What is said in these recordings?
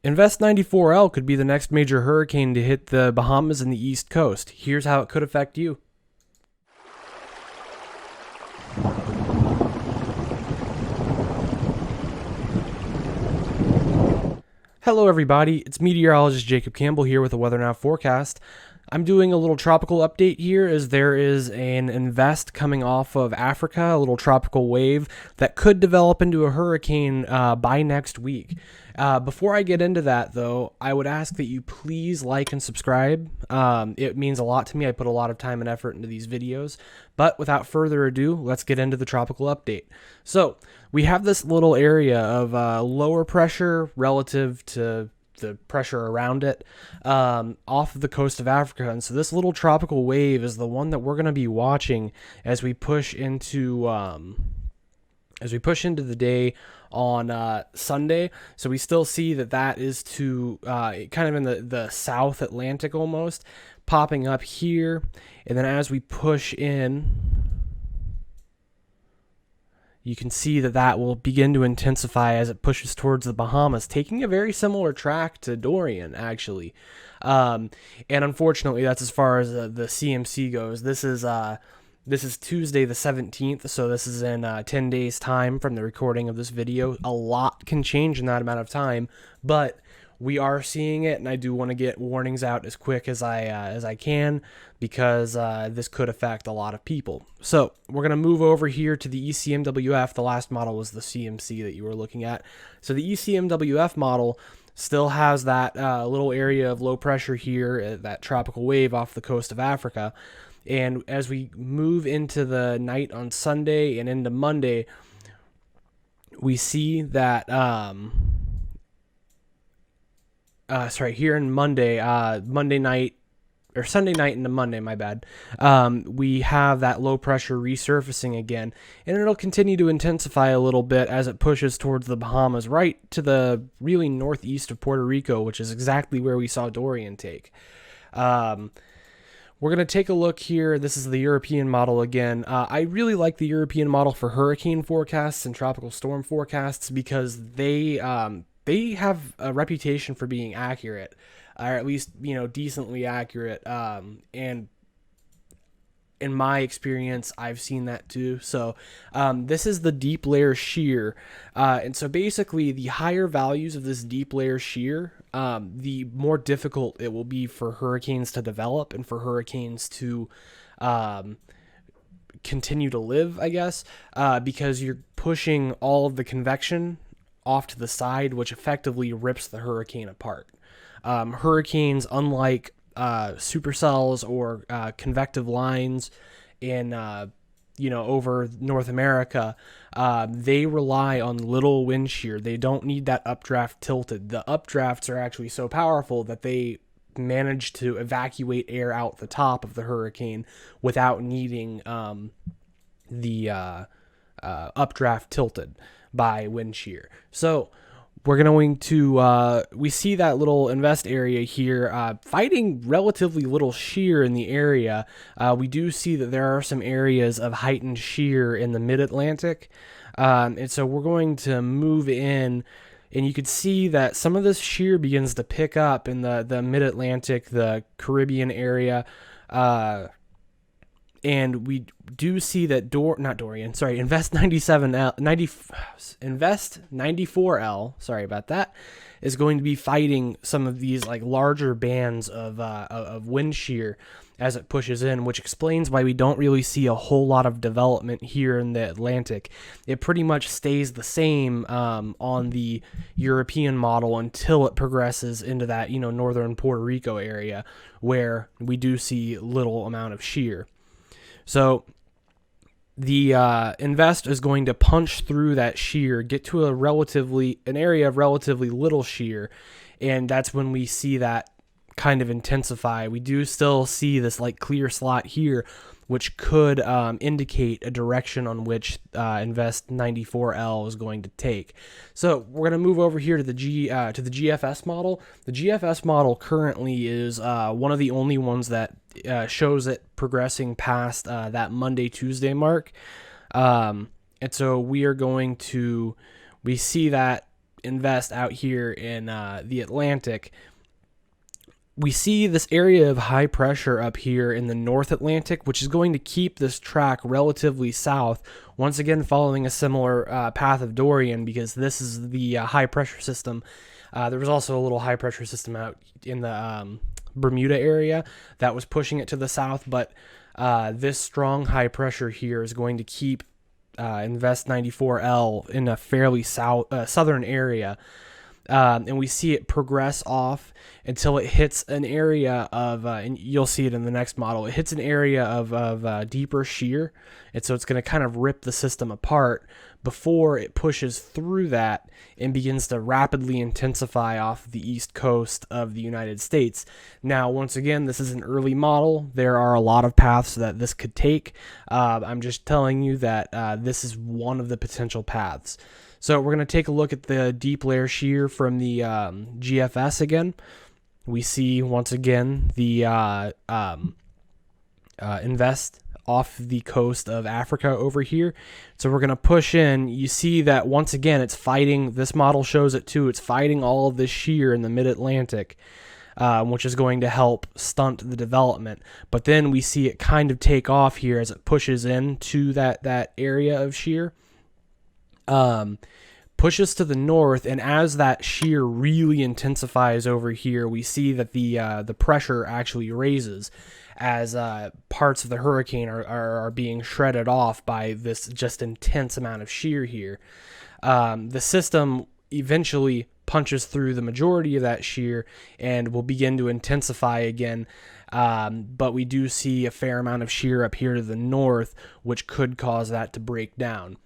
Invest 94L could be the next major hurricane to hit the Bahamas and the East Coast. Here's how it could affect you. Hello, everybody. It's meteorologist Jacob Campbell here with a WeatherNow forecast. I'm doing a little tropical update here as there is an invest coming off of Africa, a little tropical wave that could develop into a hurricane by next week. Before I get into that, though, I would ask that you please like and subscribe. It means a lot to me. I put a lot of time and effort into these videos. But without further ado, let's get into the tropical update. So we have this little area of lower pressure relative to the pressure around it off of the coast of Africa. And so this little tropical wave is the one that we're going to be watching as we push into the day on Sunday. So we still see that is to kind of in the South Atlantic almost, popping up here. And then as we push in, you can see that will begin to intensify as it pushes towards the Bahamas, taking a very similar track to Dorian, actually. And unfortunately, that's as far as the CMC goes. This is Tuesday the 17th, so this is in 10 days' time from the recording of this video. A lot can change in that amount of time, but we are seeing it, and I do want to get warnings out as quick as I can because this could affect a lot of people. So we're going to move over here to the ECMWF. The last model was the CMC that you were looking at. So the ECMWF model still has that little area of low pressure here, that tropical wave off the coast of Africa. And as we move into the night on Sunday and into Monday, we see that here in Monday night, or Sunday night into Monday, my bad, we have that low pressure resurfacing again, and it'll continue to intensify a little bit as it pushes towards the Bahamas, right to the really northeast of Puerto Rico, which is exactly where we saw Dorian take. We're going to take a look here. This is the European model again. I really like the European model for hurricane forecasts and tropical storm forecasts because they have a reputation for being accurate, or at least, decently accurate. And in my experience, I've seen that too. So this is the deep layer shear. And so basically the higher values of this deep layer shear, the more difficult it will be for hurricanes to develop and for hurricanes to continue to live, I guess, because you're pushing all of the convection off to the side, which effectively rips the hurricane apart. Hurricanes, unlike supercells or convective lines in over North America, they rely on little wind shear. They don't need that updraft tilted. The updrafts are actually so powerful that they manage to evacuate air out the top of the hurricane without needing the updraft tilted by wind shear. So we're going to, we see that little invest area here, fighting relatively little shear in the area. We do see that there are some areas of heightened shear in the mid-Atlantic. And so we're going to move in, and you could see that some of this shear begins to pick up in the mid-Atlantic, the Caribbean area. And we do see that Invest 94L, sorry about that, is going to be fighting some of these like larger bands of wind shear as it pushes in, which explains why we don't really see a whole lot of development here in the Atlantic. It pretty much stays the same on the European model until it progresses into that northern Puerto Rico area where we do see little amount of shear. So the invest is going to punch through that shear, get to an area of relatively little shear, and that's when we see that kind of intensify. We do still see this like clear slot here, which could indicate a direction on which Invest 94L is going to take. So we're going to move over here to the GFS model. The GFS model currently is one of the only ones that shows it progressing past that Monday-Tuesday mark. And so we see that invest out here in the Atlantic, we see this area of high pressure up here in the North Atlantic, which is going to keep this track relatively south, once again following a similar path of Dorian, because this is the high pressure system. There was also a little high pressure system out in the Bermuda area that was pushing it to the south, but this strong high pressure here is going to keep Invest 94L in a fairly southern area. And we see it progress off until it hits an area of, and you'll see it in the next model, it hits an area of deeper shear, and so it's going to kind of rip the system apart before it pushes through that and begins to rapidly intensify off the east coast of the United States. Now, once again, this is an early model. There are a lot of paths that this could take. I'm just telling you that this is one of the potential paths. So we're going to take a look at the deep layer shear from the GFS again. We see, once again, the Invest off the coast of Africa over here. So we're going to push in. You see that, once again, it's fighting. This model shows it too. It's fighting all of this shear in the mid-Atlantic, which is going to help stunt the development. But then we see it kind of take off here as it pushes into that area of shear. Pushes to the north, and as that shear really intensifies over here, we see that the pressure actually raises as parts of the hurricane are being shredded off by this just intense amount of shear here. The system eventually punches through the majority of that shear and will begin to intensify again. But we do see a fair amount of shear up here to the north, which could cause that to break down.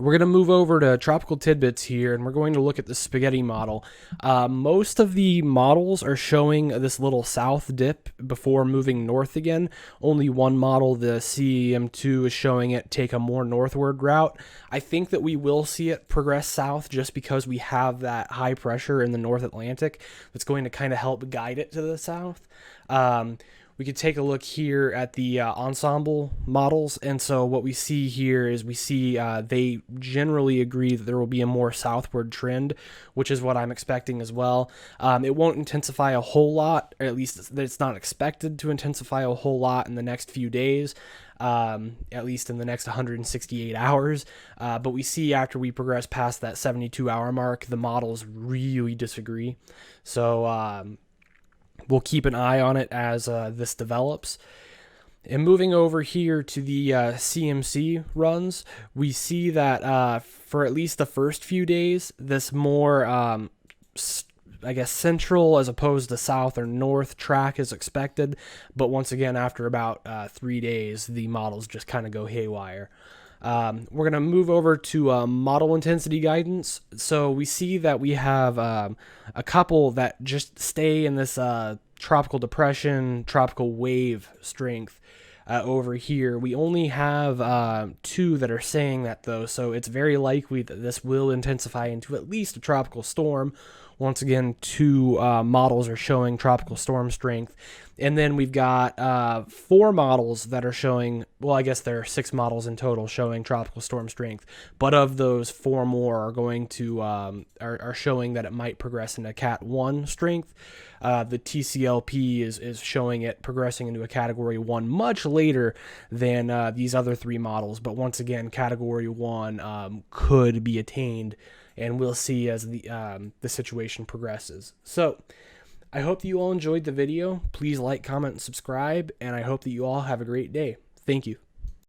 We're going to move over to tropical tidbits here, and we're going to look at the spaghetti model. Most of the models are showing this little south dip before moving north again. Only one model, the CEM2, is showing it take a more northward route. I think that we will see it progress south just because we have that high pressure in the North Atlantic that's going to kind of help guide it to the south. We could take a look here at the ensemble models, and so what we see here is we see they generally agree that there will be a more southward trend, which is what I'm expecting as well. It won't intensify a whole lot, or at least it's not expected to intensify a whole lot in the next few days, at least in the next 168 hours. But we see after we progress past that 72-hour mark, the models really disagree. So we'll keep an eye on it as this develops. And moving over here to the CMC runs, we see that for at least the first few days, this more, I guess, central as opposed to south or north track is expected. But once again, after about 3 days, the models just kind of go haywire. We're going to move over to model intensity guidance. So we see that we have a couple that just stay in this tropical depression, tropical wave strength over here. We only have 2 that are saying that, though, so it's very likely that this will intensify into at least a tropical storm. Once again, 2 models are showing tropical storm strength. And then we've got 4 models that are showing, well, I guess there are 6 models in total showing tropical storm strength. But of those, 4 more are going to are showing that it might progress into Cat 1 strength. The TCLP is showing it progressing into a Category 1 much later than these other 3 models. But once again, Category 1 could be attained, and we'll see as the situation progresses. So I hope that you all enjoyed the video. Please like, comment, and subscribe, and I hope that you all have a great day. Thank you.